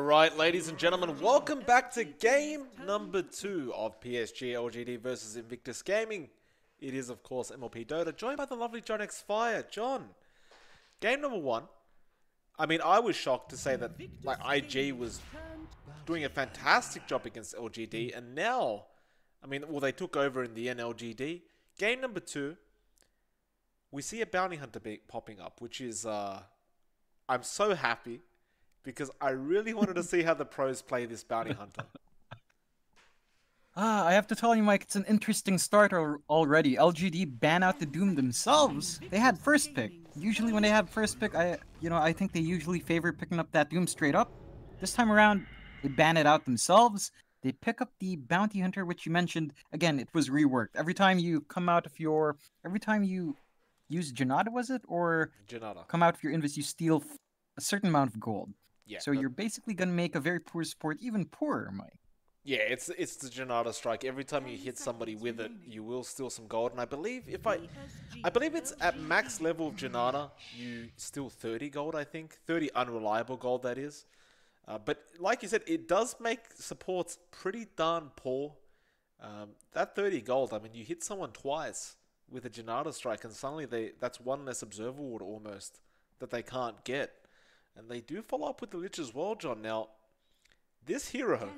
Alright, ladies and gentlemen, welcome back to game number 2 of PSG.LGD versus Invictus Gaming. It is, of course, MLPDota, joined by the lovely johnxfire. John, game number 1. I mean, I was shocked to say that IG was doing a fantastic job against LGD, and now, I mean, well, they took over in the NLGD. Game number 2, we see a bounty hunter popping up, which is, I'm so happy, because I really wanted to see how the pros play this bounty hunter. I have to tell you, Mike, it's an interesting start already. LGD ban out the Doom themselves. They had first pick. Usually when they have first pick, I think they usually favor picking up that Doom straight up. This time around, they ban it out themselves. They pick up the bounty hunter, which you mentioned. Again, it was reworked. Every time you use Janata, was it? Or Janata. come out of your invis, you steal a certain amount of gold. Yeah. So you're basically going to make a very poor support even poorer, Mike. Yeah, it's the Janata strike. Every time you hit somebody with it, you will steal some gold. And I believe I believe it's at max level of Janata, you steal 30 gold, I think. 30 unreliable gold, that is. But like you said, it does make supports pretty darn poor. That 30 gold, I mean, you hit someone twice with a Janata strike, and suddenly that's one less observer ward almost that they can't get. And they do follow up with the Lich as well, John. Now, this hero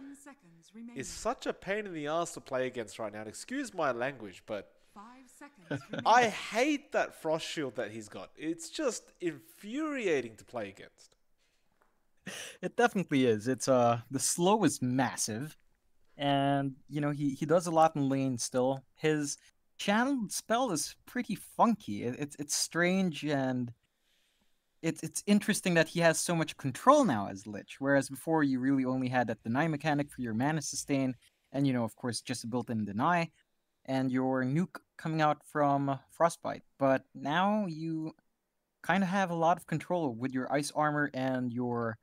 is such a pain in the ass to play against right now. And excuse my language, but I hate that frost shield that he's got. It's just infuriating to play against. It definitely is. It's the slow is massive, and he does a lot in lane still. His channeled spell is pretty funky. It's strange, and it's interesting that he has so much control now as Lich, whereas before you really only had that deny mechanic for your mana sustain, and of course just a built-in deny, and your nuke coming out from Frostbite. But now you kind of have a lot of control with your ice armor and your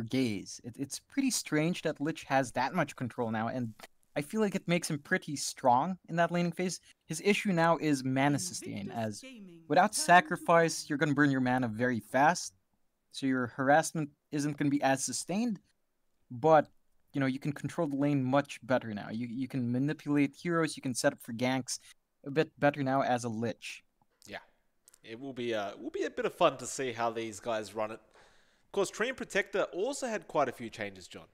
gaze. It's pretty strange that Lich has that much control now, and I feel like it makes him pretty strong in that laning phase. His issue now is mana sustain, as without sacrifice, you're going to burn your mana very fast, so your harassment isn't going to be as sustained, but, you can control the lane much better now. You can manipulate heroes, you can set up for ganks a bit better now as a Lich. Yeah, it will be a bit of fun to see how these guys run it. Of course, Tree and Protector also had quite a few changes, John.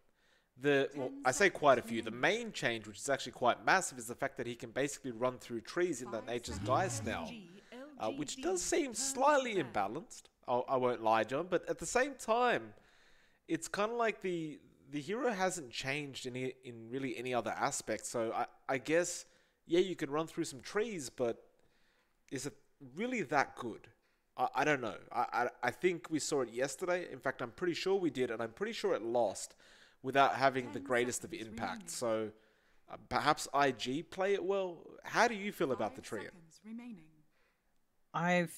I say quite a few. The main change, which is actually quite massive, is the fact that he can basically run through trees in that Nature's Geist now, which does seem slightly imbalanced. I won't lie, John, but at the same time, it's kind of like the hero hasn't changed in really any other aspect. So I guess, yeah, you can run through some trees, but is it really that good? I don't know. I think we saw it yesterday. In fact, I'm pretty sure we did, and I'm pretty sure it lost without having the greatest of impact. So perhaps IG play it well. How do you feel about the trio? I'm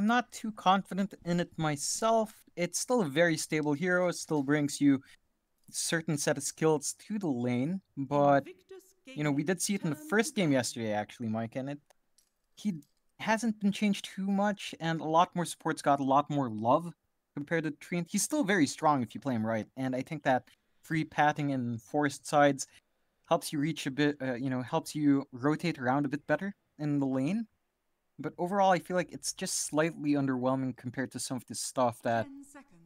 not too confident in it myself. It's still a very stable hero. It still brings you a certain set of skills to the lane, but we did see it in the first game yesterday, actually, Mike, and he hasn't been changed too much, and a lot more supports got a lot more love compared to Treant. He's still very strong if you play him right, and I think that free patting in forest sides helps you reach a bit, helps you rotate around a bit better in the lane. But overall, I feel like it's just slightly underwhelming compared to some of the stuff that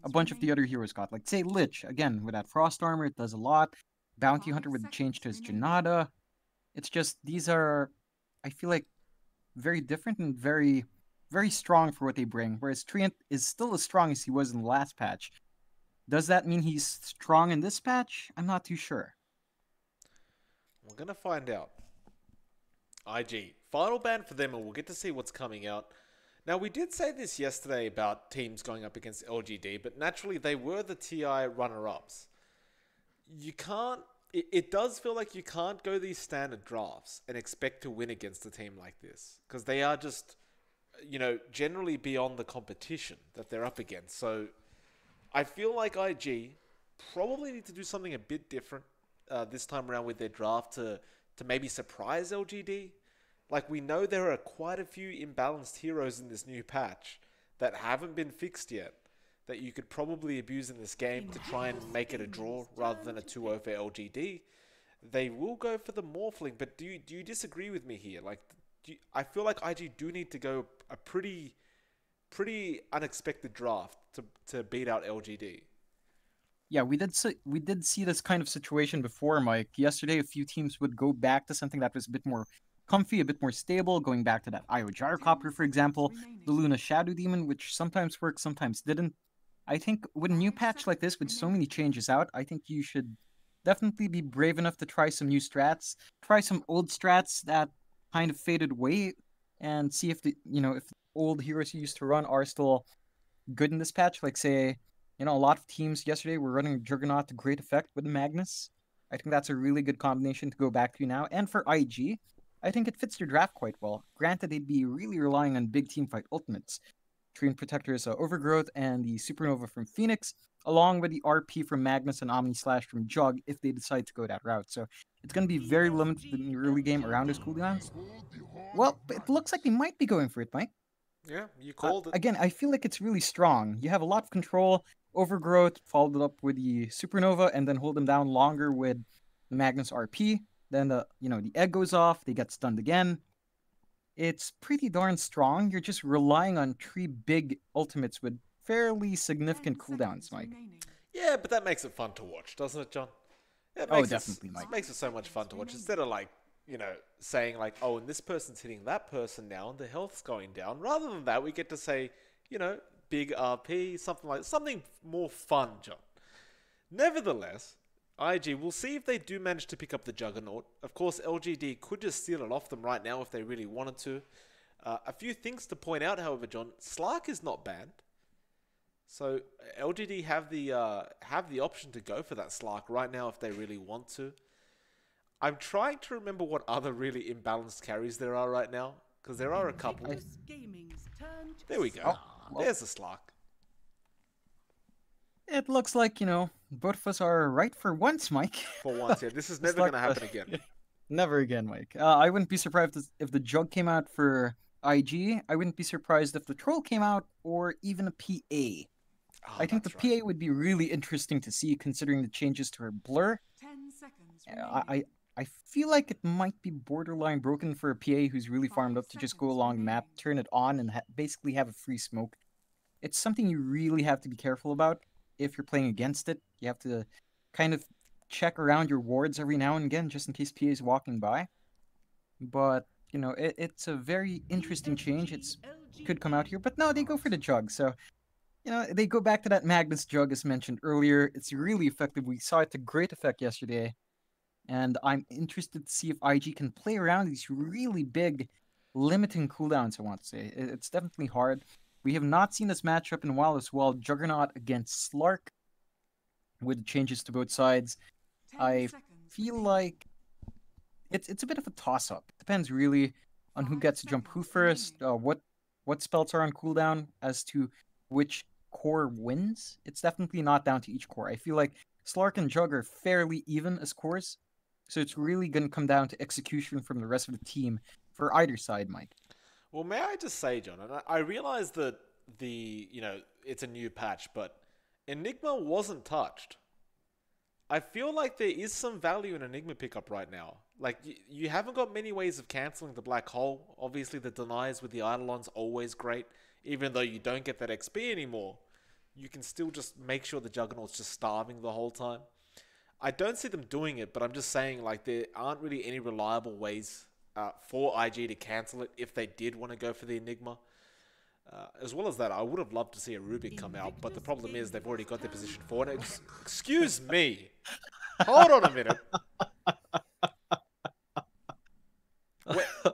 a bunch of the other heroes got. Like, say, Lich, again, with that frost armor, it does a lot. Bounty Hunter with the change to his Janata. It's just, these are, I feel like, very different and very, very strong for what they bring, whereas Treant is still as strong as he was in the last patch. Does that mean he's strong in this patch? I'm not too sure. We're going to find out. IG. Final ban for them, and we'll get to see what's coming out. Now, we did say this yesterday about teams going up against LGD, but naturally they were the TI runner-ups. You can't... It does feel like you can't go these standard drafts and expect to win against a team like this, because they are just, generally beyond the competition that they're up against. So I feel like IG probably need to do something a bit different this time around with their draft to maybe surprise LGD. Like, we know there are quite a few imbalanced heroes in this new patch that haven't been fixed yet. that you could probably abuse in this game to try and make it a draw rather than a 2-0 for LGD, they will go for the Morphling. But do you disagree with me here? Like, I feel like IG do need to go a pretty unexpected draft to beat out LGD. Yeah, we did see this kind of situation before, Mike. Yesterday, a few teams would go back to something that was a bit more comfy, a bit more stable, going back to that Io Gyrocopter, for example, the Luna Shadow Demon, which sometimes worked, sometimes didn't. I think with a new patch like this, with so many changes out, I think you should definitely be brave enough to try some new strats, try some old strats that kind of faded away, and see if if old heroes you used to run are still good in this patch. Like, say, a lot of teams yesterday were running Juggernaut to great effect with the Magnus. I think that's a really good combination to go back to now. And for IG, I think it fits their draft quite well. Granted, they'd be really relying on big team fight ultimates. Treant Protector's Overgrowth and the Supernova from Phoenix, along with the RP from Magnus and Omni Slash from Jug if they decide to go that route. So it's going to be very limited in the early game around those cooldowns. Well, it looks like they might be going for it, Mike. Yeah, you called it. Again, I feel like it's really strong. You have a lot of control. Overgrowth, followed up with the Supernova, and then hold them down longer with the Magnus RP. Then the egg goes off, they get stunned again. It's pretty darn strong. You're just relying on 3 big ultimates with fairly significant cooldowns, Mike. Yeah, but that makes it fun to watch, doesn't it, John? It Definitely, Mike. It makes it so much fun to watch. Instead of saying like, oh, and this person's hitting that person now and the health's going down. Rather than that, we get to say, big RP, something more fun, John. Nevertheless, IG, we'll see if they do manage to pick up the Juggernaut. Of course, LGD could just steal it off them right now if they really wanted to. A few things to point out, however, John. Slark is not banned. So LGD have the option to go for that Slark right now if they really want to. I'm trying to remember what other really imbalanced carries there are right now, because there are a couple. There we go. There's a Slark. It looks like, both of us are right for once, Mike. For once, yeah. This is never going to happen again. Never again, Mike. I wouldn't be surprised if the Jug came out for IG. I wouldn't be surprised if the Troll came out, or even a PA. I think the PA would be really interesting to see, considering the changes to her blur. 10 seconds. I feel like it might be borderline broken for a PA who's really farmed up to just go along the map, turn it on, and basically have a free smoke. It's something you really have to be careful about if you're playing against it. You have to kind of check around your wards every now and again, just in case PA is walking by. But, it's a very interesting change. It could come out here, but no, they go for the Jug. So, they go back to that Magnus Jug as mentioned earlier. It's really effective. We saw it to great effect yesterday. And I'm interested to see if IG can play around these really big limiting cooldowns, I want to say. It's definitely hard. We have not seen this matchup in a while as well. Juggernaut against Slark with changes to both sides. I feel like it's a bit of a toss-up. It depends really on who gets to jump who first, what spells are on cooldown as to which core wins. It's definitely not down to each core. I feel like Slark and Jug are fairly even as cores. So it's really going to come down to execution from the rest of the team for either side, Mike. Well, may I just say, John, and I realize that it's a new patch, but Enigma wasn't touched. I feel like there is some value in Enigma pickup right now. Like, you haven't got many ways of cancelling the black hole. Obviously, the denies with the Eidolon's always great. Even though you don't get that XP anymore, you can still just make sure the Juggernaut's just starving the whole time. I don't see them doing it, but I'm just saying, like, there aren't really any reliable ways for IG to cancel it if they did want to go for the Enigma. As well as that, I would have loved to see a Rubik come out, but the problem is they've already got their position for it. Excuse me. Hold on a minute.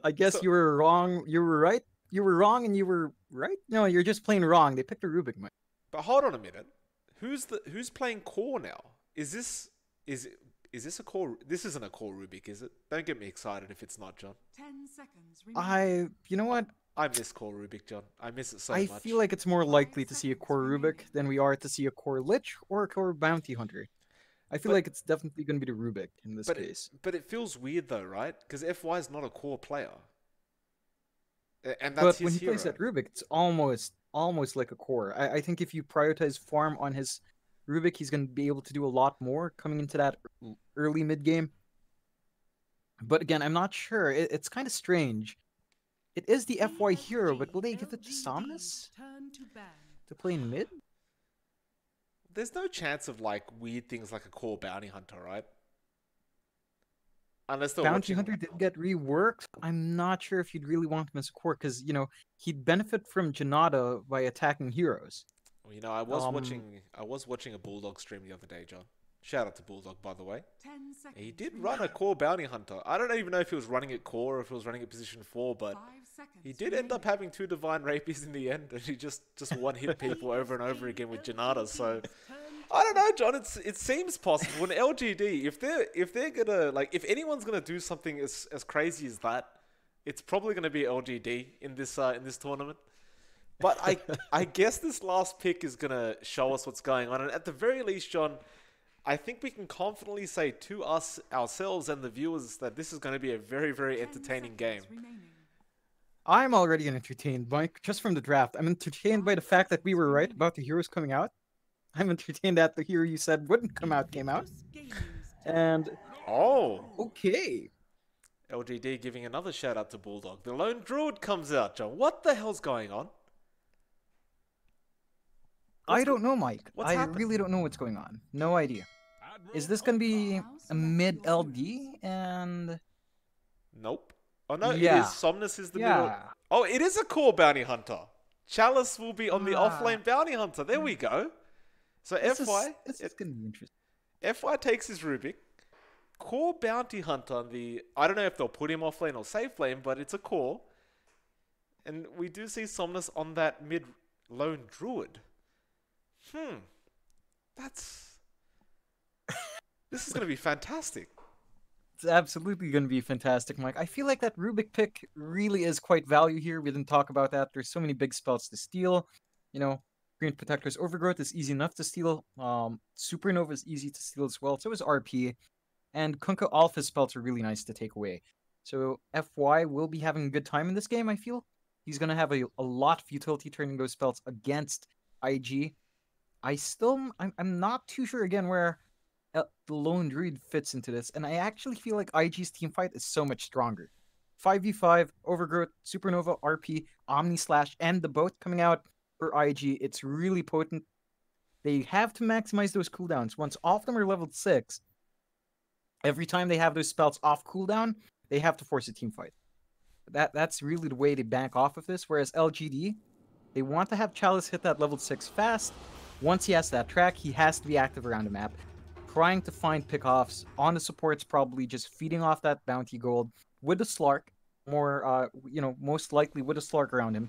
I guess you were wrong. You were right. You were wrong and you were right? No, you're just plain wrong. They picked a Rubik, Mike. But hold on a minute. Who's playing core now? Is this a core? This isn't a core Rubik, is it? Don't get me excited if it's not, John. 10 seconds. You know what? I miss core Rubik, John. I miss it so much. I feel like it's more likely to see a core Rubik than we are to see a core Lich or a core Bounty Hunter. I feel like it's definitely going to be the Rubik in this case. But it feels weird though, right? Because FY is not a core player. And that's but when he plays that Rubik, it's almost almost like a core. I think if you prioritize farm on his Rubik, he's going to be able to do a lot more coming into that early mid game. But again, I'm not sure. It's kind of strange. It is the FY hero, but will they give it to Somnus to play in mid? There's no chance of like weird things like a core bounty hunter, right? Unless they're Bounty watching... Hunter did get reworked. I'm not sure if you'd really want him as a core because, you know, he'd benefit from Janata by attacking heroes. Well, you know, I was watching a Bulldog stream the other day, John. Shout out to Bulldog, by the way. 10 seconds. He did run a core bounty hunter. I don't even know if he was running it core or if he was running it position 4, but 5 seconds he did end up having 2 divine rapies in the end, and he just one-hit people over and over again with Janata. So I don't know, John. It seems possible. And LGD, if they're gonna like, if anyone's gonna do something as crazy as that, it's probably gonna be LGD in this tournament. But I guess this last pick is gonna show us what's going on, and at the very least, John, I think we can confidently say to us, ourselves, and the viewers that this is going to be a very, very entertaining game. I'm already entertained, Mike, just from the draft. I'm entertained by the fact that we were right about the heroes coming out. I'm entertained that the hero you said wouldn't come out came out. And... oh! okay. LGD giving another shout out to Bulldog. The Lone Druid comes out, John. What the hell's going on? I don't know, Mike. What's happening? Really don't know what's going on. No idea. Is this going to be a mid LD and... nope. Oh no, yeah. It is. Somnus is the middle. Oh, it is a core bounty hunter. Chalice will be on the offlane bounty hunter. There we go. So This FY... is going to be interesting. FY takes his Rubik. Core bounty hunter on the... I don't know if they'll put him offlane or safe lane, but it's a core. And we do see Somnus on that mid Lone Druid. That's... this is going to be fantastic. It's absolutely going to be fantastic, Mike. I feel like that Rubik pick really is quite value here. We didn't talk about that. There's so many big spells to steal. You know, Green Protector's Overgrowth is easy enough to steal. Supernova is easy to steal as well. So is RP. And Kunkka Alpha spells are really nice to take away. So FY will be having a good time in this game, I feel. He's going to have a lot of utility turning those spells against IG. I'm not too sure again where the Lone Druid fits into this, and I actually feel like IG's teamfight is so much stronger. 5v5, Overgrowth, Supernova, RP, Omni Slash, and the boat coming out for IG. It's really potent. They have to maximize those cooldowns. Once all of them are leveled 6, every time they have those spells off cooldown, they have to force a teamfight. That's really the way they bank off of this, whereas LGD, they want to have Chalice hit that level 6 fast. Once he has that track, he has to be active around the map, trying to find pickoffs. On the supports, probably just feeding off that bounty gold with the Slark, most likely with a Slark around him.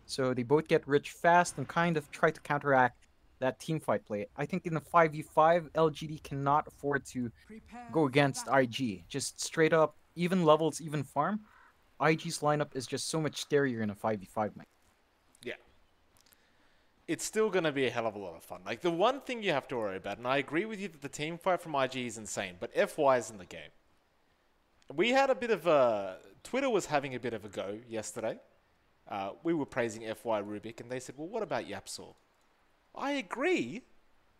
So they both get rich fast and kind of try to counteract that teamfight play. I think in the 5v5, LGD cannot afford to go against IG. Just straight up, even levels, even farm. IG's lineup is just so much scarier in a 5v5 match. Yeah. It's still going to be a hell of a lot of fun. Like, the one thing you have to worry about, and I agree with you that the team fight from IG is insane, but FY is in the game. We had a bit of a... Twitter was having a bit of a go yesterday. We were praising FY Rubik, and they said, well, what about Yapsor? I agree,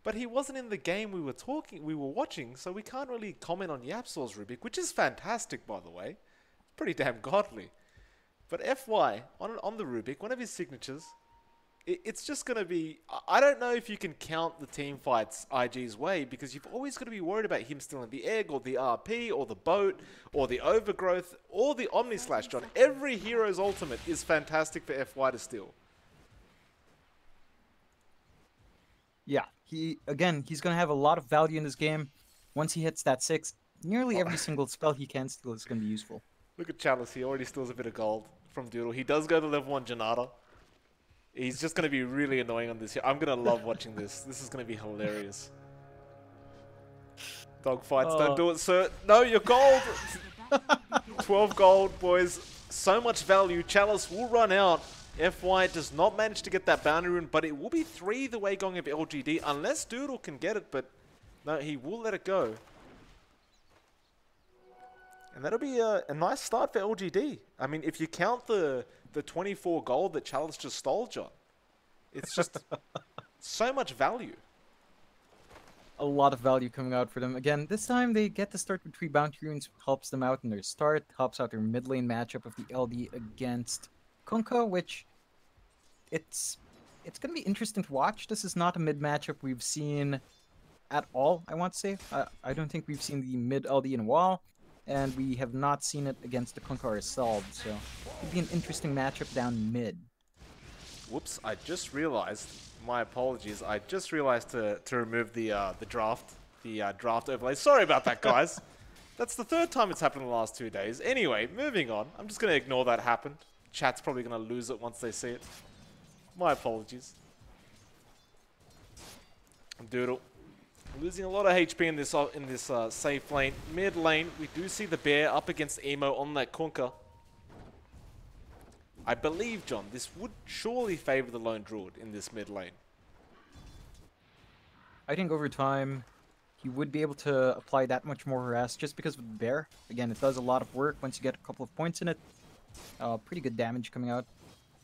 but he wasn't in the game we were watching, so we can't really comment on Yapsor's Rubik, which is fantastic, by the way. Pretty damn godly. But FY, on the Rubik, one of his signatures... It's just going to be... I don't know if you can count the team fights IG's way, because you've always got to be worried about him stealing the egg, or the RP, or the boat, or the overgrowth, or the Omni Slash, John. Every hero's ultimate is fantastic for FY to steal. Yeah, he's going to have a lot of value in this game. Once he hits that 6, nearly every single spell he can steal is going to be useful. Look at Chalice, he already steals a bit of gold from Doodle. He does go to level 1 Janata. He's just going to be really annoying on this here. I'm going to love watching this. This is going to be hilarious. Dog fights, don't do it, sir. No, you're gold. 12 gold, boys. So much value. Chalice will run out. FY does not manage to get that boundary rune, but it will be 3 the way going of LGD, unless Doodle can get it, but no, he will let it go. And that'll be a nice start for LGD. I mean, if you count the 24 gold that Chalice just stole, John, It's just so much value. A lot of value coming out for them. Again, this time they get to start with 3 bounty runes, helps them out in their start, helps out their mid lane matchup of the LD against Kunkka, which it's going to be interesting to watch. This is not a mid matchup we've seen at all, I want to say. I don't think we've seen the mid LD in a while, and we have not seen it against the Kunkka ourselves, so it'd be an interesting matchup down mid. Whoops, I just realized, my apologies, I just realized to remove the draft overlay. Sorry about that, guys. That's the 3rd time it's happened in the last 2 days. Anyway, moving on. I'm just going to ignore that happened. Chat's probably going to lose it once they see it. My apologies. Doodle. Losing a lot of HP in this safe lane. Mid lane, we do see the bear up against Emo on that Kunkka. I believe, John, this would surely favor the lone druid in this mid lane. I think over time, he would be able to apply that much more harass just because of the bear. Again, it does a lot of work once you get a couple of points in it. Pretty good damage coming out.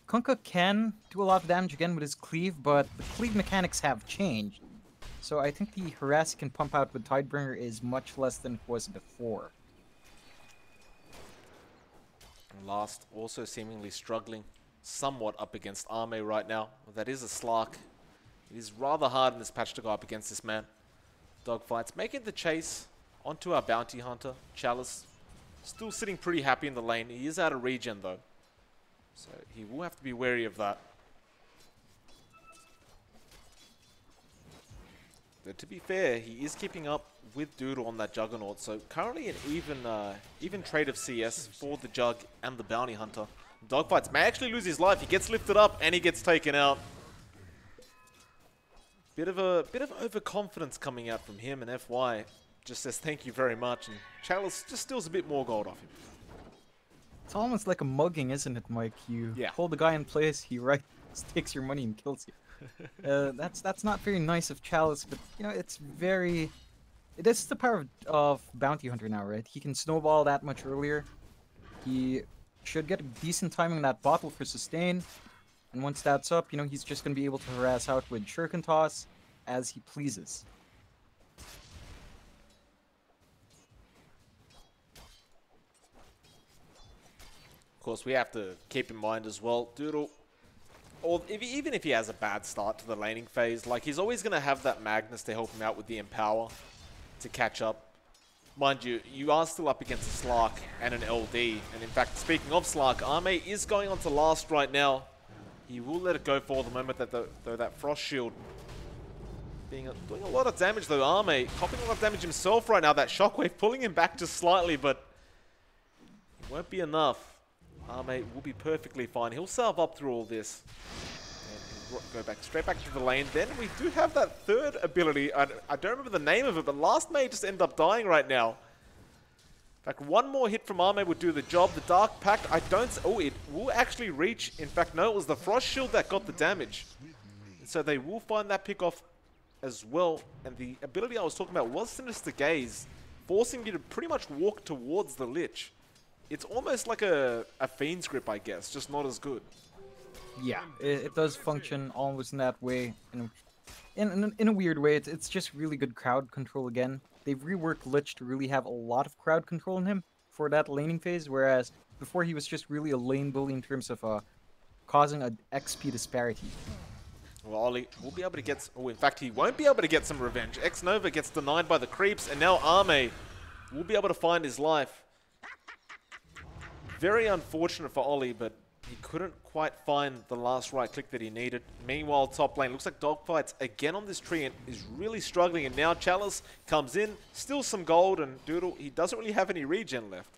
Kunkka can do a lot of damage again with his cleave, but the cleave mechanics have changed. So I think the harass he can pump out with Tidebringer is much less than it was before. Last, also seemingly struggling somewhat up against Arme right now. Well, that is a Slark. It is rather hard in this patch to go up against this man. Dogfights making the chase onto our bounty hunter, Chalice. Still sitting pretty happy in the lane. He is out of regen though, so he will have to be wary of that. But to be fair, he is keeping up with Doodle on that Juggernaut, so currently an even trade of CS for the Jug and the Bounty Hunter. Dogfights may actually lose his life. He gets lifted up and he gets taken out. Bit of overconfidence coming out from him, and FY just says thank you very much, and Chalice just steals a bit more gold off him. It's almost like a mugging, isn't it, Mike? You hold the guy in place, he takes your money and kills you. That's not very nice of Chalice, but you know, it's very... This is the power of Bounty Hunter now, right? He can snowball that much earlier. He should get a decent timing on that bottle for sustain. And once that's up, you know, he's just going to be able to harass out with Shuriken Toss as he pleases. Of course, we have to keep in mind as well, Doodle, or even if he has a bad start to the laning phase, like he's always going to have that Magnus to help him out with the Empower to catch up. Mind you, you are still up against a Slark and an LD. And in fact, speaking of Slark, Arme is going on to last right now. He will let it go for the moment that that Frost Shield doing a lot of damage though. Arme copping a lot of damage himself right now. That Shockwave pulling him back just slightly, but it won't be enough. Arme will be perfectly fine. He'll salve up through all this. And go back straight back to the lane. Then we do have that third ability. I don't remember the name of it, but last may just end up dying right now. In fact, one more hit from Arme would do the job. The Dark Pact, oh, it will actually reach. In fact, no, it was the Frost Shield that got the damage. And so they will find that pick off as well. And the ability I was talking about was Sinister Gaze, forcing you to pretty much walk towards the Lich. It's almost like a Fiend's Grip, I guess, just not as good. Yeah, it does function almost in that way. In a weird way, it's just really good crowd control again. They've reworked Lich to really have a lot of crowd control in him for that laning phase, whereas before he was just really a lane bully in terms of causing an XP disparity. Well, Ollie will be able to get... Oh, in fact, he won't be able to get some revenge. X-Nova gets denied by the creeps, and now Arme will be able to find his life. Very unfortunate for Ollie, but he couldn't quite find the last right click that he needed. Meanwhile, top lane looks like Dogfights again on this tree and is really struggling. And now Chalice comes in, steals some gold, and Doodle, he doesn't really have any regen left.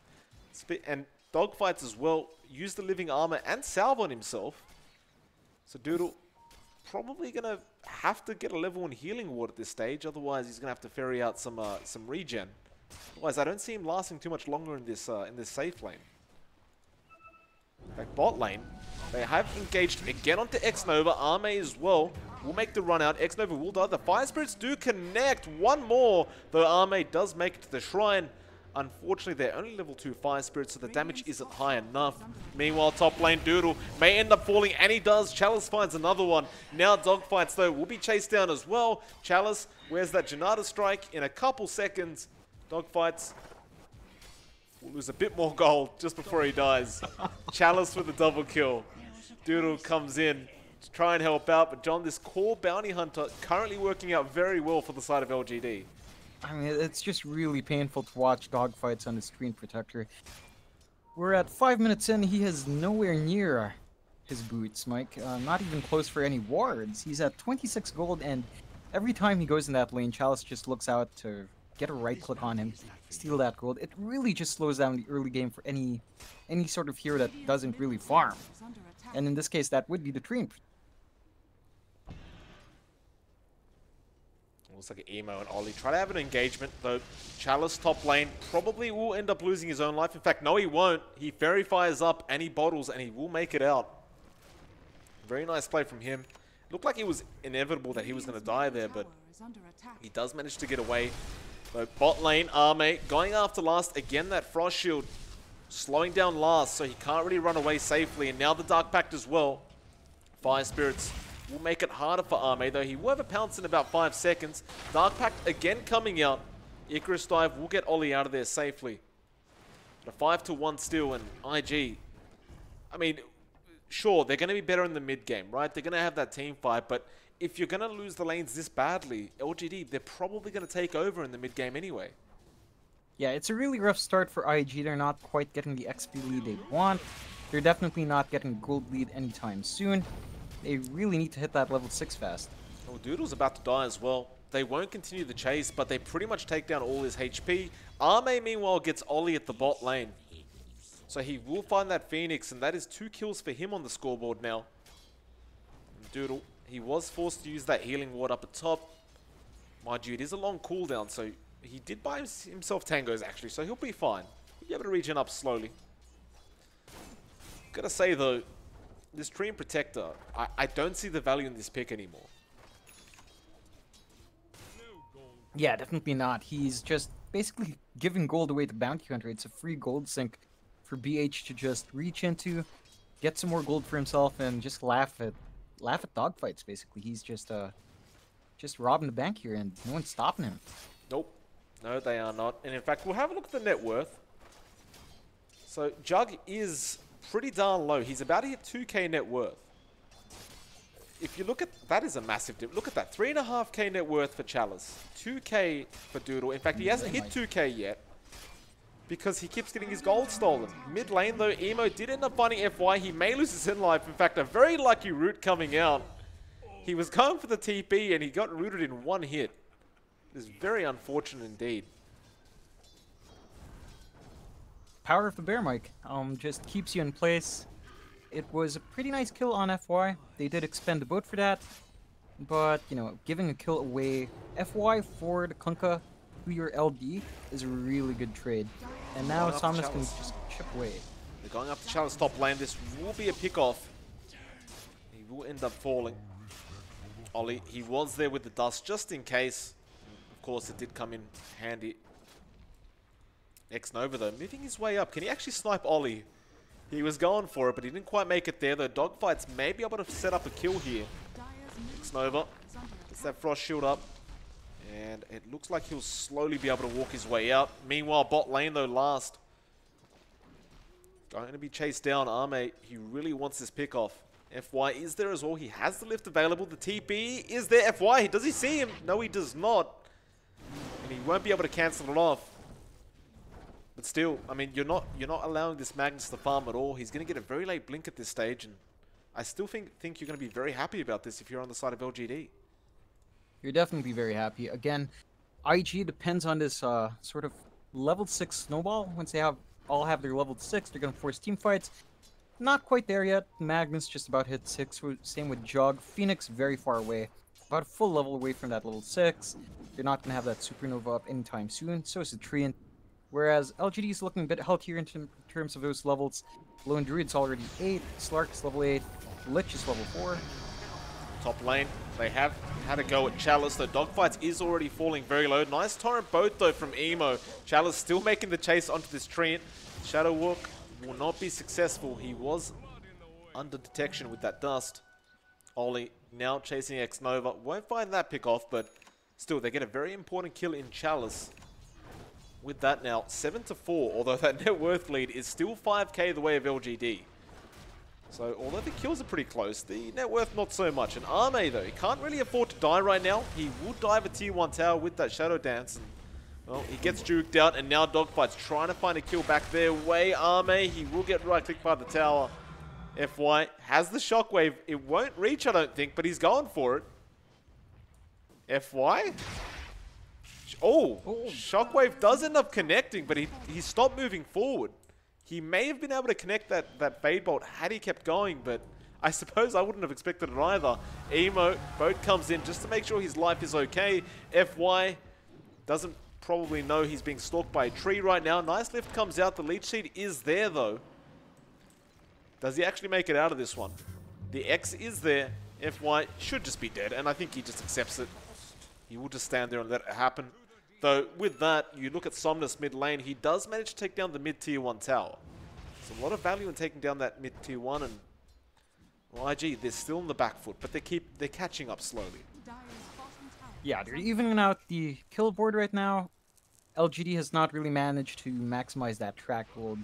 And Dogfights as well use the living armor and salve on himself. So Doodle probably gonna have to get a level 1 healing ward at this stage. Otherwise, he's gonna have to ferry out some regen. Otherwise, I don't see him lasting too much longer in this safe lane. In fact, bot lane, they have engaged again onto X-Nova. Arme as well will make the run out. X-Nova will die. The Fire Spirits do connect. One more, though Arme does make it to the shrine. Unfortunately, they're only level 2 Fire Spirits, so the damage isn't high enough. Meanwhile, top lane Doodle may end up falling, and he does. Chalice finds another one. Now Dogfights, though, will be chased down as well. Chalice, where's that Janata strike? In a couple seconds, Dogfights will lose a bit more gold just before he dies. Chalice with a double kill. Doodle comes in to try and help out, but John, this core bounty hunter currently working out very well for the side of LGD. I mean, it's just really painful to watch Dogfights on the Screen Protector. We're at 5 minutes in, he is nowhere near his boots, Mike. Not even close for any wards. He's at 26 gold, and every time he goes in that lane, Chalice just looks out to get a right click on him, steal that gold. It really just slows down the early game for any sort of hero that doesn't really farm. And in this case, that would be the Treant. Looks like an Emo and Ollie try to have an engagement, though Chalice top lane probably will end up losing his own life. In fact, no, he won't. He Fairy Fires up and he bottles and he will make it out. Very nice play from him. Looked like it was inevitable that he was going to die there, but he does manage to get away. So bot lane, Arme going after last. Again, that Frost Shield slowing down last, so he can't really run away safely. And now the Dark Pact as well. Fire Spirits will make it harder for Arme, though he will have a pounce in about 5 seconds. Dark Pact again coming out. Icarus Dive will get Ollie out of there safely. But a 5-1 still, and IG, I mean, sure, they're going to be better in the mid game, right? They're going to have that team fight, but if you're going to lose the lanes this badly, LGD, they're probably going to take over in the mid game anyway. Yeah, it's a really rough start for IG. They're not quite getting the XP lead they want. They're definitely not getting gold lead anytime soon. They really need to hit that level 6 fast. Well, Doodle's about to die as well. They won't continue the chase, but they pretty much take down all his HP. Arme, meanwhile, gets Ollie at the bot lane. So he will find that Phoenix, and that is 2 kills for him on the scoreboard now. And Doodle, he was forced to use that healing ward up at top. Mind you, it is a long cooldown, so he did buy himself tangos, actually, so he'll be fine. He'll be able to regen up slowly. Gotta say, though, this Treant Protector, I don't see the value in this pick anymore. Yeah, definitely not. He's just basically giving gold away to Bounty Hunter. It's a free gold sink for BH to just reach into, get some more gold for himself, and just laugh at dogfights, basically. He's just robbing the bank here, and no one's stopping him. Nope. No, they are not. And in fact, we'll have a look at the net worth. So Jug is pretty darn low. He's about to hit 2k net worth. If you look at that, is a massive dip. Look at that, 3.5k net worth for Chalice, 2k for Doodle. In fact, he hasn't hit 2k yet because he keeps getting his gold stolen. Mid lane though, Emo did end up finding FY. He may lose his in life. In fact, a very lucky root coming out. He was going for the TP and he got rooted in 1 hit. It is very unfortunate indeed. Power of the Bear Mike just keeps you in place. It was a pretty nice kill on FY. They did expend the boat for that, but you know, giving a kill away, FY for the Kunkka to your LD is a really good trade. And now Somnus can just chip away. They're going up to Chalice top lane. This will be a pick off. He will end up falling. Ollie, he was there with the dust just in case. Of course, it did come in handy. X-Nova though, moving his way up. Can he actually snipe Ollie? He was going for it, but he didn't quite make it there. The Dogfights may be able to set up a kill here. X-Nova gets that Frost Shield up. And it looks like he'll slowly be able to walk his way out. Meanwhile, bot lane though, last. Going to be chased down. Arme, he really wants this pick off. FY is there as well. He has the lift available. The TP is there. FY, does he see him? No, he does not. And he won't be able to cancel it off. But still, I mean, you're not allowing this Magnus to farm at all. He's going to get a very late blink at this stage, and I still think you're going to be very happy about this if you're on the side of LGD. You're definitely very happy. Again, IG depends on this sort of level 6 snowball. Once they all have their level 6, they're going to force team fights. Not quite there yet. Magnus just about hit 6. Same with Jug. Phoenix very far away. About a full level away from that level 6. They're not going to have that supernova up anytime soon. So is the Treant. Whereas LGD is looking a bit healthier in terms of those levels. Lone Druid's already 8, Slark is level 8, Lich is level 4. Top lane, they have Had a go at Chalice, though. Dogfights is already falling very low. Nice torrent boat, though, from Emo. Chalice still making the chase onto this treant. Shadow Walk will not be successful. He was under detection with that dust. Oli now chasing X-Nova. Won't find that pick off, but still, they get a very important kill in Chalice. With that now, 7-4, although that net worth lead is still 5k the way of LGD. So, although the kills are pretty close, the net worth not so much. And Arme, though, he can't really afford to die right now. He will dive a tier 1 tower with that Shadow Dance. And, well, he gets juked out, and now Dogfight's trying to find a kill back their way. Arme, he will get right-clicked by the tower. FY has the shockwave. It won't reach, I don't think, but he's going for it. FY? Oh, shockwave does end up connecting, but he stopped moving forward. He may have been able to connect that Fade Bolt had he kept going, but I suppose I wouldn't have expected it either. Emo, boat comes in just to make sure his life is okay. FY doesn't probably know he's being stalked by a tree right now. Nice lift comes out. The leech seed is there, though. Does he actually make it out of this one? The X is there. FY should just be dead, and I think he just accepts it. He will just stand there and let it happen. Though, with that, you look at Somnus mid lane, he does manage to take down the mid tier 1 tower. There's a lot of value in taking down that mid tier 1, and well, IG, they're still on the back foot, but they're catching up slowly. Yeah, they're evening out the kill board right now. LGD has not really managed to maximize that track gold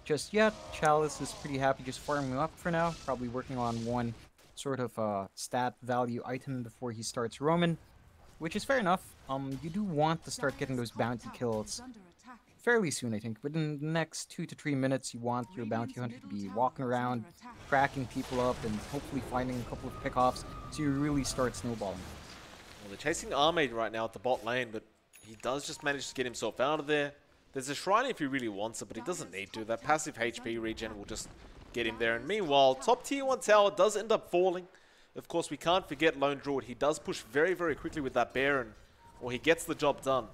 just yet. Chalice is pretty happy just farming up for now, probably working on one sort of stat value item before he starts roaming. Which is fair enough. You do want to start getting those bounty kills fairly soon, I think. Within the next 2 to 3 minutes, you want your bounty hunter to be walking around, cracking people up, and hopefully finding a couple of pickoffs, so you really start snowballing. Well, they're chasing Armade right now at the bot lane, but he does just manage to get himself out of there. There's a Shrine if he really wants it, but he doesn't need to. That passive HP regen will just get him there. And meanwhile, top tier 1 tower does end up falling. Of course, we can't forget Lone Druid. He does push very, very quickly with that bear, and he gets the job done.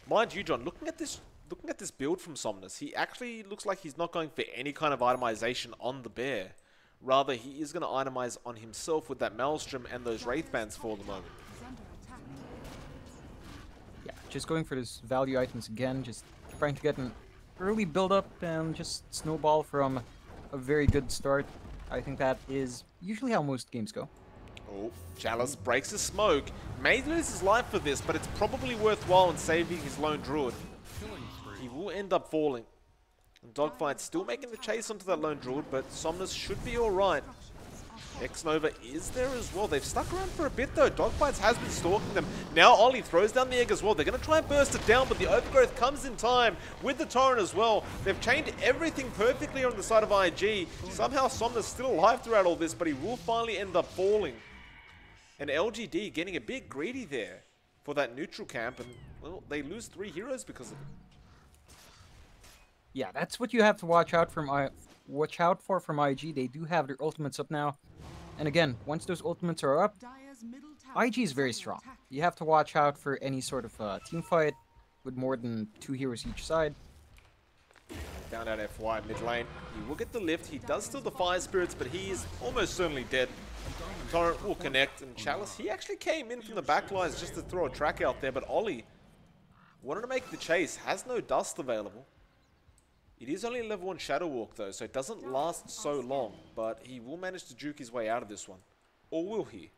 Mind you, John, looking at this build from Somnus, he actually looks like he's not going for any kind of itemization on the bear. Rather, he is going to itemize on himself with that Maelstrom and those Wraith Bands for the moment. Yeah, just going for those value items again, just trying to get an early build-up and just snowball from a very good start. I think that is usually how most games go. Oh, Chalice breaks his smoke. May lose his life for this, but it's probably worthwhile in saving his Lone Druid. He will end up falling. And Dogfight's still making the chase onto that Lone Druid, but Somnus should be alright. X-Nova is there as well. They've stuck around for a bit though. Dogfights has been stalking them. Now Ollie throws down the egg as well. They're going to try and burst it down, but the overgrowth comes in time with the torrent as well. They've chained everything perfectly on the side of IG. Somehow Somnus still alive throughout all this, but he will finally end up falling. And LGD getting a bit greedy there for that neutral camp, and well, they lose 3 heroes because of it. Yeah, that's what you have to watch out for from IG. They do have their ultimates up now. And again, once those ultimates are up, IG is very strong. You have to watch out for any sort of team fight with more than 2 heroes each side. Found out FY mid lane. He will get the lift. He does steal the Fire Spirits, but he is almost certainly dead. Torrent will connect, and Chalice, he actually came in from the back lines just to throw a track out there, but Ollie wanted to make the chase. Has no dust available. It is only a level 1 Shadow Walk though, so it doesn't last so long, but he will manage to juke his way out of this one. Or will he?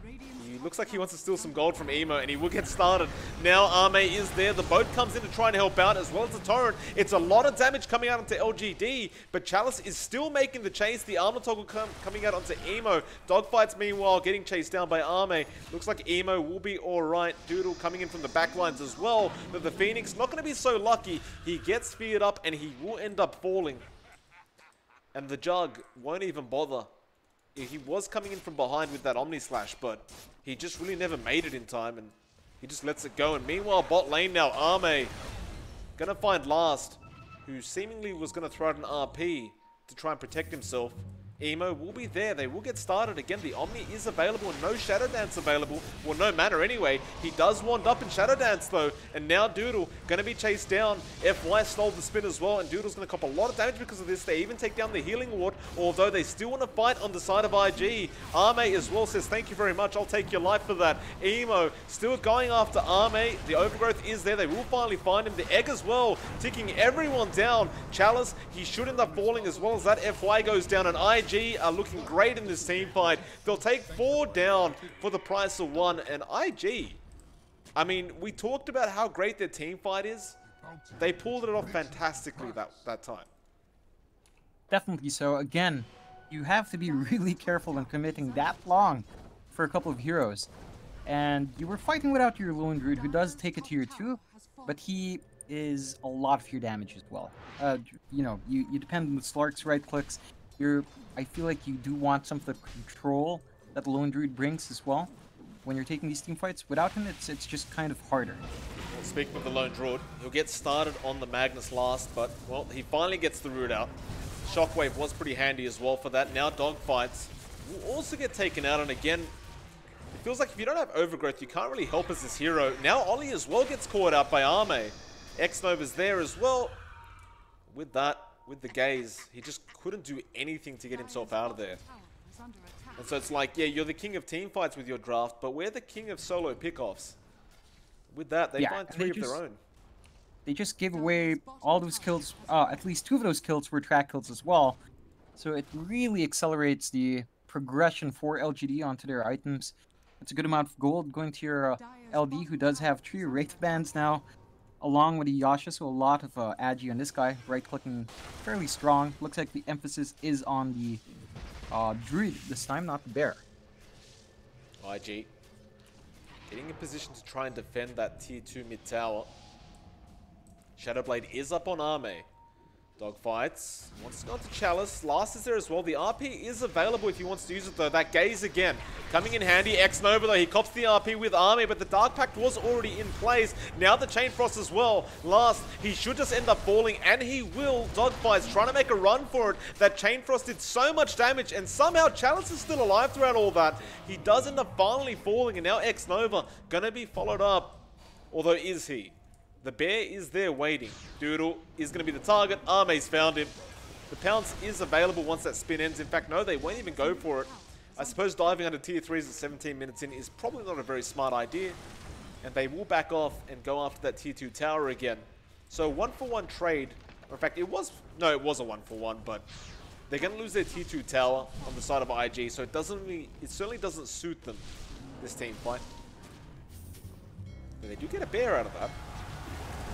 He looks like he wants to steal some gold from Emo, and he will get started. Now Arme is there. The boat comes in to try and help out, as well as the torrent. It's a lot of damage coming out onto LGD, but Chalice is still making the chase. The armor toggle coming out onto Emo. Dogfights, meanwhile, getting chased down by Arme. Looks like Emo will be alright. Doodle coming in from the backlines as well, but the Phoenix not going to be so lucky. He gets speared up, and he will end up falling. And the Jug won't even bother. He was coming in from behind with that Omni Slash, but he just really never made it in time, and he just lets it go. And meanwhile, bot lane now, Arme gonna find Last, who seemingly was gonna throw out an RP to try and protect himself. Emo will be there. They will get started. Again, the Omni is available and no Shadow Dance available. Well, no mana anyway. He does wand up in Shadow Dance though. And now Doodle going to be chased down. FY stole the spin as well. And Doodle's going to cop a lot of damage because of this. They even take down the healing ward. Although they still want to fight on the side of IG. Arme as well says, thank you very much. I'll take your life for that. Emo still going after Arme. The overgrowth is there. They will finally find him. The egg as well. Ticking everyone down. Chalice, he should end up falling as well as that. FY goes down. And IG are looking great in this team fight. They'll take 4 down for the price of 1. And IG, I mean, we talked about how great their team fight is. They pulled it off fantastically that time. Definitely so. Again, you have to be really careful when committing that long for a couple of heroes. And you were fighting without your Lone Druid, who does take a tier 2, but he is a lot of your damage as well. You know, you depend on the Slark's right clicks. I feel like you do want some of the control that the Lone Druid brings as well when you're taking these team fights. Without him, it's just kind of harder. Well, speaking of the Lone Druid, he'll get started on the Magnus last, but, well, he finally gets the root out. Shockwave was pretty handy as well for that. Now dogfights will also get taken out, and again, it feels like if you don't have overgrowth, you can't really help as this hero. Now Ollie as well gets caught out by Arme. X-Nova's there as well. With that, with the gaze, he just couldn't do anything to get himself out of there. And so it's like, yeah, you're the king of team fights with your draft, but we're the king of solo pickoffs. With that, they find 3 of their own. They just gave away all those kills. At least 2 of those kills were track kills as well. So it really accelerates the progression for LGD onto their items. It's a good amount of gold going to your LD, who does have 3 Wraith Bands now, along with the Yasha, so a lot of agi on this guy, right-clicking fairly strong. Looks like the emphasis is on the Druid this time, not the Bear. IG getting in position to try and defend that tier 2 mid tower. Shadowblade is up on Arme. Dogfights. Wants to go to Chalice. Last is there as well. The RP is available if he wants to use it though. That gaze again. Coming in handy. X-Nova though. He cops the RP with Army, but the Dark Pact was already in place. Now the Chain Frost as well. Last, he should just end up falling, and he will. Dogfights trying to make a run for it. That Chain Frost did so much damage, and somehow Chalice is still alive throughout all that. He does end up finally falling, and now X-Nova gonna be followed up. Although, is he? The bear is there waiting. Doodle is going to be the target. Arme's found him. The pounce is available once that spin ends. In fact, no, they won't even go for it. I suppose diving under tier 3s at 17 minutes in is probably not a very smart idea. And they will back off and go after that tier 2 tower again. So 1-for-1 trade. Or in fact, it was a 1-for-1, but they're going to lose their tier 2 tower on the side of IG. So it certainly doesn't suit them, this team fight. But they do get a bear out of that.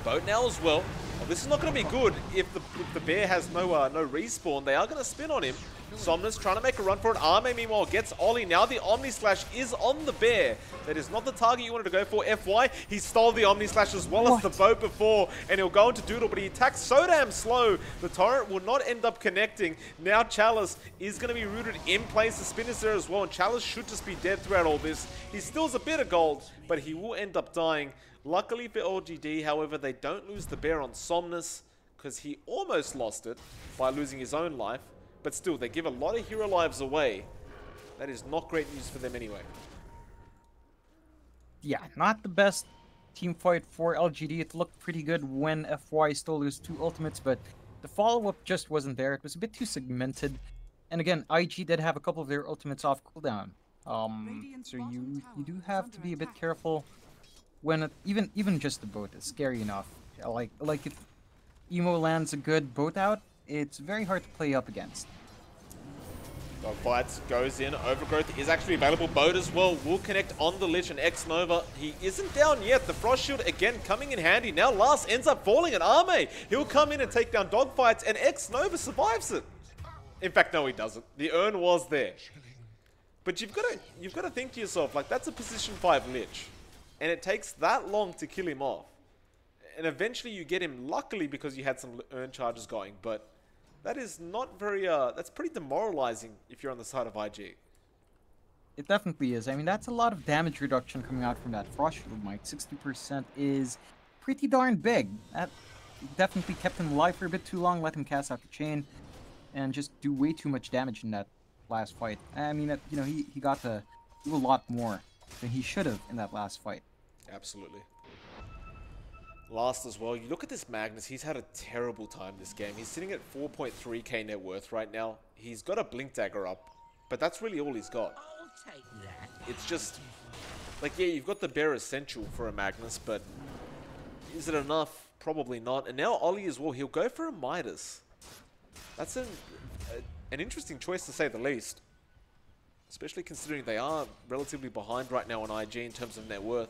Boat now as well. Well, this is not going to be good if the bear has no respawn. They are going to spin on him. Somnus trying to make a run for it. Arme meanwhile gets Ollie. Now the Omni Slash is on the bear. That is not the target you wanted to go for. FY, he stole the Omni Slash as well as the boat before, and he'll go into Doodle, but he attacks so damn slow. The torrent will not end up connecting. Now Chalice is going to be rooted in place. The spin is there as well, and Chalice should just be dead throughout all this. He steals a bit of gold, but he will end up dying. Luckily for LGD, however, they don't lose the bear on Somnus, because he almost lost it by losing his own life. But still, they give a lot of hero lives away. That is not great news for them anyway. Yeah, not the best team fight for LGD. It looked pretty good when FY stole his 2 ultimates, but the follow-up just wasn't there. It was a bit too segmented. And again, IG did have a couple of their ultimates off cooldown. So you do have to be a bit careful when even just the boat is scary enough. Like if Emo lands a good boat out, it's very hard to play up against. Dogfights goes in. Overgrowth is actually available. Boat as well will connect on the Lich and X-Nova. He isn't down yet. The Frost Shield again coming in handy. Now Last ends up falling at Arme. He'll come in and take down Dogfights, and X-Nova survives it. In fact, no, he doesn't. The urn was there. But you've got to think to yourself, like, that's a position 5 Lich. And it takes that long to kill him off. And eventually you get him, luckily, because you had some urn charges going. But that is not very, that's pretty demoralizing if you're on the side of IG. It definitely is. I mean, that's a lot of damage reduction coming out from that Frost Shield, Mike. 60% is pretty darn big. That definitely kept him alive for a bit too long, let him cast out the chain, and just do way too much damage in that last fight. I mean, you know, he got to do a lot more than he should have in that last fight. Absolutely. Last as well, you look at this Magnus, he's had a terrible time this game. He's sitting at 4.3k net worth right now. He's got a Blink Dagger up, but that's really all he's got. I'll take that. It's just, like, yeah, you've got the bare essential for a Magnus, but is it enough? Probably not. And now Ollie as well, he'll go for a Midas. That's an interesting choice to say the least. Especially considering they are relatively behind right now on IG in terms of net worth.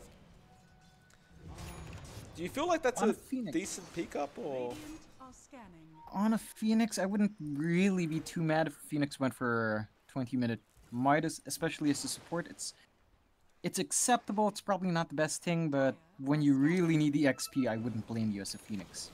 Do you feel like that's a decent pick up, or? On a Phoenix, I wouldn't really be too mad if Phoenix went for 20-minute Midas, especially as a support. It's acceptable, it's probably not the best thing, but when you really need the XP, I wouldn't blame you as a Phoenix.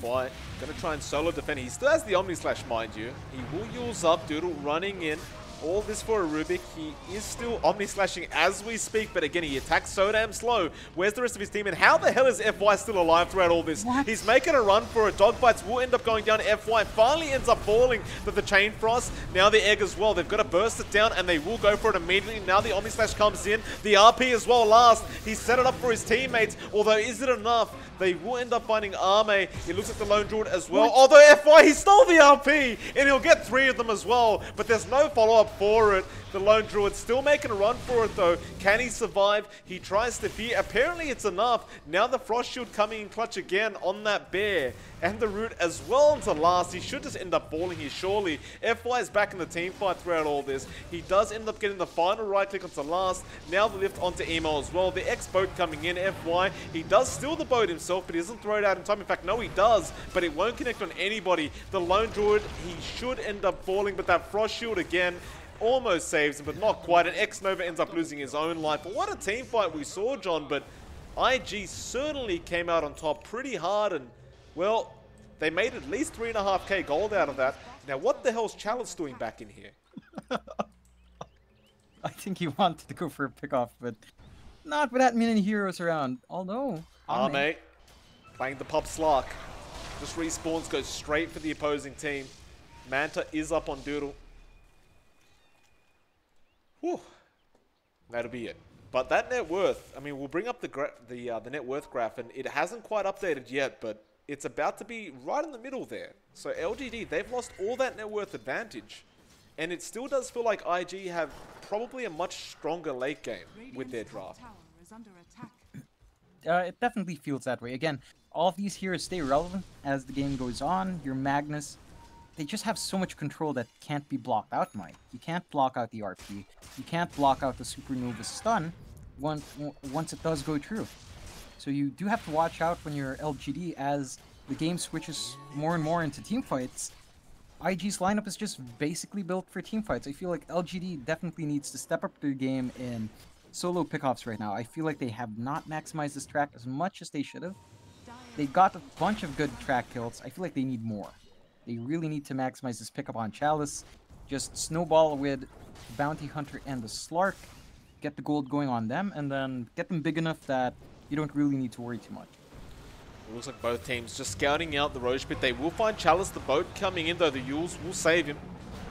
FY, gonna try and solo defend. He still has the Omni Slash, mind you. He will use up, Doodle running in. All this for a Rubik. He is still Omni Slashing as we speak, but again, he attacks so damn slow. Where's the rest of his team? And how the hell is FY still alive throughout all this? What? He's making a run for it. Dogbites will end up going down. FY finally ends up falling to the Chain Frost. Now the Egg as well. They've got to burst it down, and they will go for it immediately. Now the Omni Slash comes in. The RP as well last. He set it up for his teammates, although is it enough? They will end up finding Arme. He looks at the Lone Druid as well. What? Although FY, he stole the RP, and he'll get 3 of them as well, but there's no follow-up for it. The Lone Druid still making a run for it though. Can he survive? He tries to fear. Apparently it's enough. Now the Frost Shield coming in clutch again on that bear. And the Root as well into last. He should just end up falling here surely. FY is back in the team fight throughout all this. He does end up getting the final right click onto last. Now the lift onto Emo as well. The X boat coming in. FY, he does steal the boat himself, but he doesn't throw it out in time. In fact, no, he does, but it won't connect on anybody. The Lone Druid, he should end up falling, but that Frost Shield again almost saves him, but not quite. And X Nova ends up losing his own life. But what a team fight we saw, John. But IG certainly came out on top pretty hard, and well, they made at least 3.5k gold out of that. Now, what the hell's Chalice doing back in here? I think he wanted to go for a pickoff, but not with that many heroes around. Although, mate, playing the pub Slark. Just respawns, goes straight for the opposing team. Manta is up on Doodle. Whew. That'll be it. But that net worth, I mean, we'll bring up the net worth graph, and it hasn't quite updated yet, but it's about to be right in the middle there. So LGD, they've lost all that net worth advantage, and it still does feel like IG have probably a much stronger late game with their draft. It definitely feels that way. Again, all of these heroes stay relevant as the game goes on. Your Magnus, they just have so much control that can't be blocked out, Mike. You can't block out the RP. You can't block out the Supernova stun once it does go through. So you do have to watch out when you're LGD as the game switches more and more into teamfights. IG's lineup is just basically built for teamfights. I feel like LGD definitely needs to step up their game in solo pickoffs right now. I feel like they have not maximized this track as much as they should have. They got a bunch of good track kills. I feel like they need more. They really need to maximize this pickup on Chalice. Just snowball with Bounty Hunter and the Slark. Get the gold going on them, and then get them big enough that you don't really need to worry too much. It looks like both teams just scouting out the Roche pit. They will find Chalice, the boat coming in, though the Yules will save him.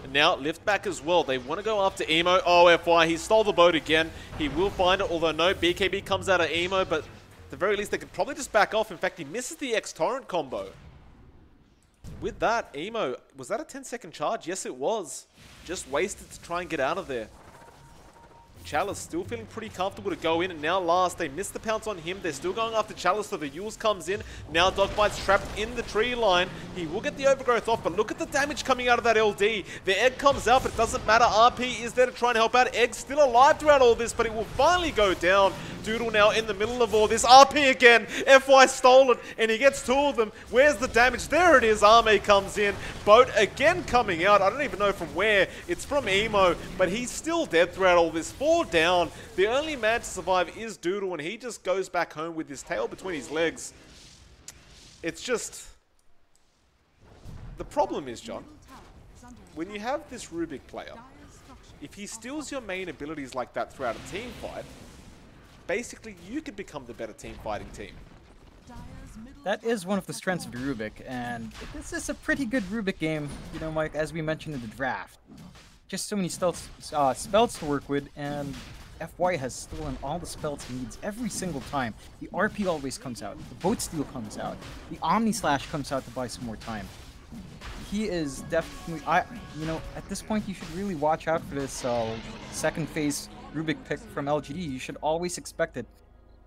And now lift back as well. They want to go after Emo. Oh, FY, he stole the boat again. He will find it, although no, BKB comes out of Emo, but at the very least they could probably just back off. In fact, he misses the X-Torrent combo. With that, Emo, was that a 10-second charge? Yes, it was. Just wasted to try and get out of there. Chalice still feeling pretty comfortable to go in, and now last, they missed the pounce on him. They're still going after Chalice, so the Yules comes in. Now Dogbite's trapped in the tree line. He will get the overgrowth off, but look at the damage coming out of that LD. The Egg comes out, but it doesn't matter. RP is there to try and help out. Egg's still alive throughout all this, but it will finally go down. Doodle now in the middle of all this. RP again. FY stole it, and he gets 2 of them. Where's the damage? There it is. Arme comes in. Boat again coming out. I don't even know from where. It's from Emo, but he's still dead throughout all this. 4 down. The only man to survive is Doodle, and he just goes back home with his tail between his legs. It's just... The problem is, John, when you have this Rubik player, if he steals your main abilities like that throughout a team fight, basically you could become the better team fighting team. That is one of the strengths of the Rubik, and this is a pretty good Rubik game, you know, Mike, as we mentioned in the draft. Just so many spells to work with, and FY has stolen all the spells he needs every single time. The RP always comes out, the Boat Steal comes out, the Omni Slash comes out to buy some more time. He is definitely, you know, at this point you should really watch out for this second phase Rubik pick from LGD. You should always expect it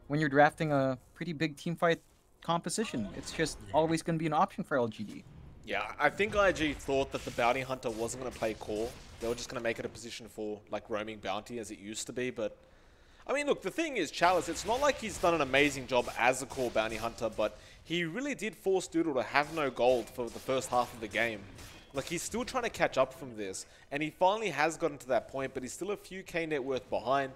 when you're drafting a pretty big teamfight composition. It's just always going to be an option for LGD. Yeah, I think IG thought that the Bounty Hunter wasn't going to play core. They were just going to make it a position for, like, roaming bounty as it used to be, but... I mean, look, the thing is, Chalice, it's not like he's done an amazing job as a core Bounty Hunter, but he really did force Doodle to have no gold for the first half of the game. Like, he's still trying to catch up from this, and he finally has gotten to that point, but he's still a few K net worth behind.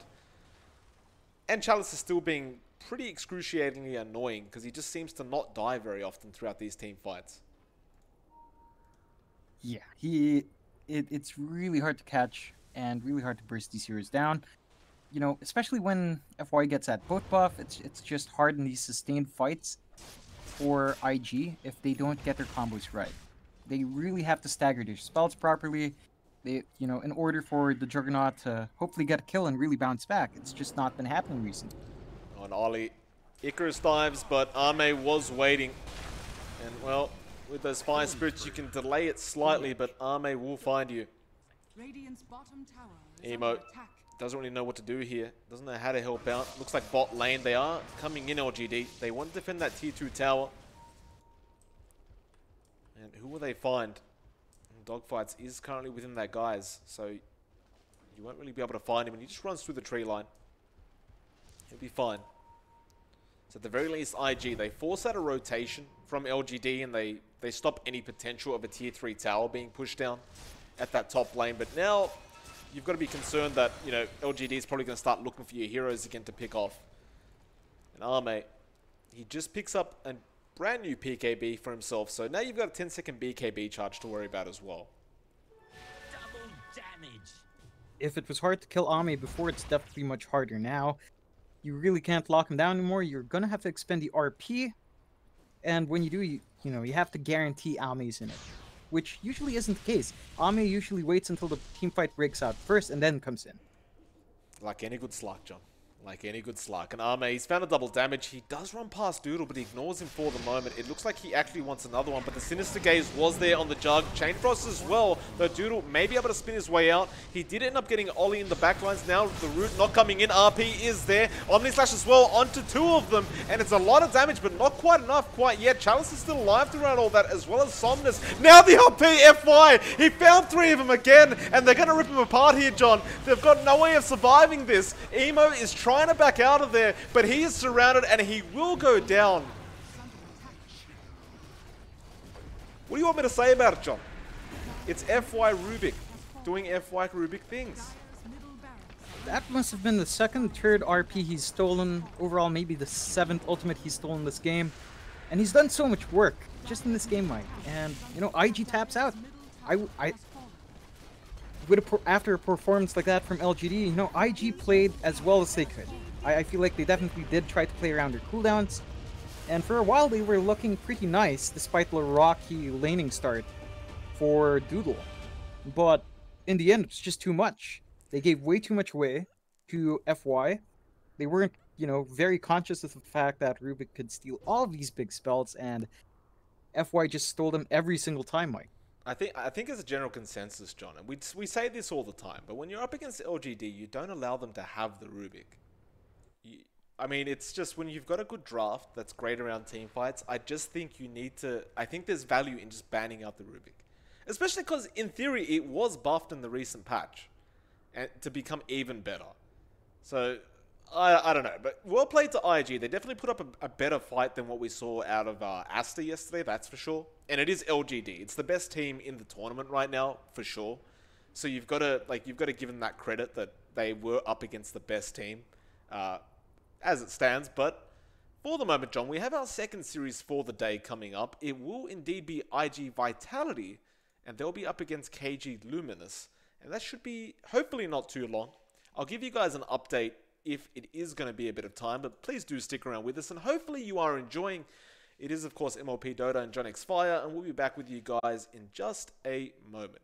And Chalice is still being pretty excruciatingly annoying, because he just seems to not die very often throughout these team fights. Yeah, it's really hard to catch and really hard to burst these heroes down. You know, especially when FY gets that boat buff, it's just hard in these sustained fights for IG if they don't get their combos right. They really have to stagger their spells properly. They, you know, in order for the Juggernaut to hopefully get a kill and really bounce back. It's just not been happening recently. On Ollie, Icarus dives, but Ame was waiting. And, well, with those Fire Spirits, you can delay it slightly, but Ame will find you. Emo doesn't really know what to do here. Doesn't know how to help out. Looks like bot lane. They are coming in LGD. They want to defend that tier 2 tower. And who will they find? Dogfights is currently within that guys, so you won't really be able to find him, and he just runs through the tree line. He'll be fine. So at the very least, IG, they force out a rotation from LGD, and they stop any potential of a tier 3 tower being pushed down at that top lane. But now you've got to be concerned that, you know, LGD is probably going to start looking for your heroes again to pick off. And Ame, he just picks up a brand new PKB for himself, so now you've got a 10-second BKB charge to worry about as well. Double damage. If it was hard to kill Ame before, it's definitely much harder now. You really can't lock him down anymore. You're gonna have to expend the RP, and when you do, you know, you have to guarantee Ame's in it, which usually isn't the case. Ame usually waits until the teamfight breaks out first and then comes in. Like any good Slark, John. Like any good Slark. And Ame, he's found a double damage. He does run past Doodle, but he ignores him for the moment. It looks like he actually wants another one, but the Sinister Gaze was there on the Jug. Chain Frost as well, though Doodle may be able to spin his way out. He did end up getting Ollie in the backlines. Now the root not coming in. RP is there. Omni Slash as well onto 2 of them, and it's a lot of damage, but not quite enough quite yet. Chalice is still alive to run all that, as well as Somnus. Now the RP FY! He found 3 of them again, and they're going to rip him apart here, John. They've got no way of surviving this. Emo is trying to back out of there, but he is surrounded and he will go down. What do you want me to say about it, John? It's FY Rubik doing FY Rubik things. That must have been the second, third RP he's stolen. Overall, maybe the 7th ultimate he's stolen this game. And he's done so much work just in this game, Mike. And, you know, IG taps out. After a performance like that from LGD, you know, IG played as well as they could. I feel like they definitely did try to play around their cooldowns, and for a while they were looking pretty nice despite the rocky laning start for Doodle. But in the end, it's just too much. They gave way too much away to FY. They weren't, you know, very conscious of the fact that Rubik could steal all of these big spells, and FY just stole them every single time, Mike. I think as a general consensus, John, and we say this all the time, but when you're up against LGD, you don't allow them to have the Rubik. I mean, it's just when you've got a good draft that's great around team fights, I just think you need to... I think there's value in just banning out the Rubik. Especially because, in theory, it was buffed in the recent patch and to become even better. So, I don't know. But well played to IG. They definitely put up a better fight than what we saw out of Asta yesterday, that's for sure. And it is LGD. It's the best team in the tournament right now, for sure. So you've got to give them that credit that they were up against the best team. As it stands, but for the moment, John, we have our second series for the day coming up. It will indeed be IG Vitality, and they'll be up against KG Luminous, and that should be hopefully not too long. I'll give you guys an update if it is going to be a bit of time, but please do stick around with us, and hopefully you are enjoying. It is, of course, MLPDota and JohnXFire, and we'll be back with you guys in just a moment.